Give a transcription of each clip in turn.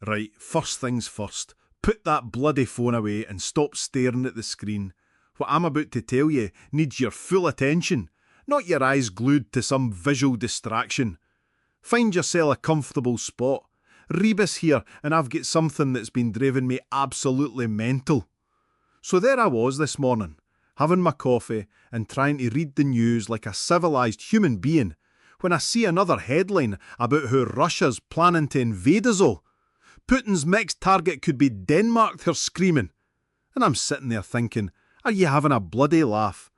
Right, first things first. Put that bloody phone away and stop staring at the screen. What I'm about to tell you needs your full attention, not your eyes glued to some visual distraction. Find yourself a comfortable spot. Rebus here, and I've got something that's been driving me absolutely mental. So there I was this morning, having my coffee and trying to read the news like a civilised human being, when I see another headline about how Russia's planning to invade us all. Putin's next target could be Denmark, they're screaming. And I'm sitting there thinking, are you having a bloody laugh?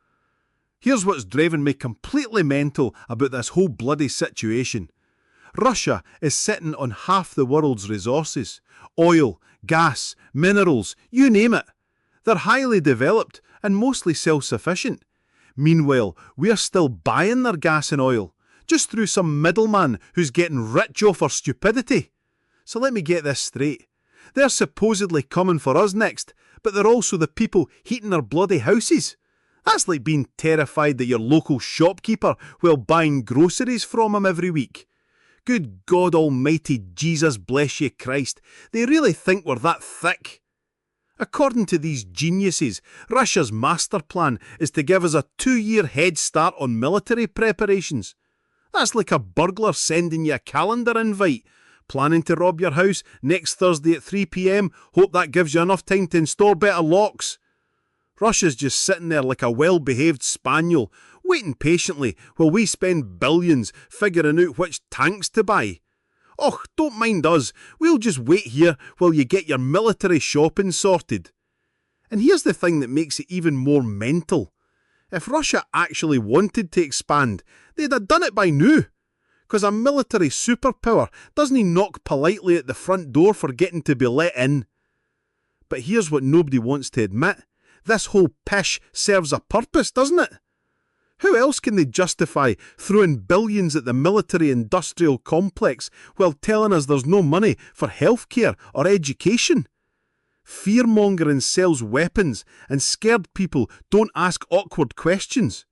Here's what's driving me completely mental about this whole bloody situation. Russia is sitting on half the world's resources. Oil, gas, minerals, you name it. They're highly developed and mostly self-sufficient. Meanwhile, we're still buying their gas and oil, just through some middleman who's getting rich off our stupidity. So let me get this straight. They're supposedly coming for us next, but they're also the people heating our bloody houses. That's like being terrified that your local shopkeeper while buying groceries from him every week. Good God Almighty, Jesus bless you Christ, they really think we're that thick. According to these geniuses, Russia's master plan is to give us a 2-year head start on military preparations. That's like a burglar sending you a calendar invite. Planning to rob your house next Thursday at 3 p.m, hope that gives you enough time to install better locks. Russia's just sitting there like a well-behaved spaniel, waiting patiently while we spend billions figuring out which tanks to buy. Oh, don't mind us, we'll just wait here while you get your military shopping sorted. And here's the thing that makes it even more mental. If Russia actually wanted to expand, they'd have done it by now. Because a military superpower doesn't knock politely at the front door for getting to be let in. But here's what nobody wants to admit. This whole Pish serves a purpose, doesn't it? How else can they justify throwing billions at the military-industrial complex while telling us there's no money for healthcare or education? Fear-mongering sells weapons and scared people don't ask awkward questions.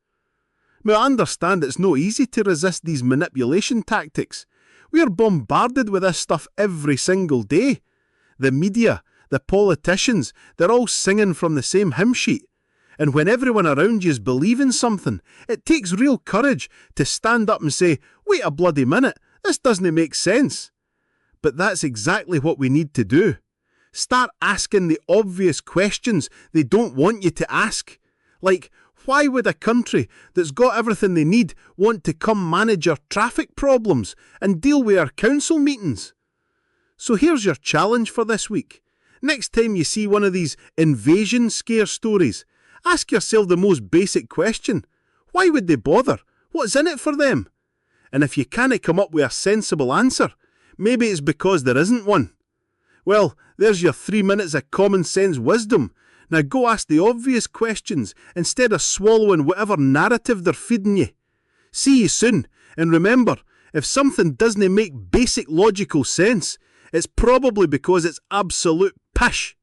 Now, I understand it's no easy to resist these manipulation tactics. We are bombarded with this stuff every single day. The media, the politicians, they're all singing from the same hymn sheet. And when everyone around you's believing something, it takes real courage to stand up and say, wait a bloody minute, this doesn't make sense. But that's exactly what we need to do. Start asking the obvious questions they don't want you to ask. Like, why would a country that's got everything they need want to come manage our traffic problems and deal with our council meetings? So here's your challenge for this week. Next time you see one of these invasion scare stories, ask yourself the most basic question. Why would they bother? What's in it for them? And if you can't come up with a sensible answer, maybe it's because there isn't one. Well, there's your 3 minutes of common sense wisdom. Now go ask the obvious questions instead of swallowing whatever narrative they're feeding you. See you soon, and remember, if something doesn't make basic logical sense, it's probably because it's absolute pish.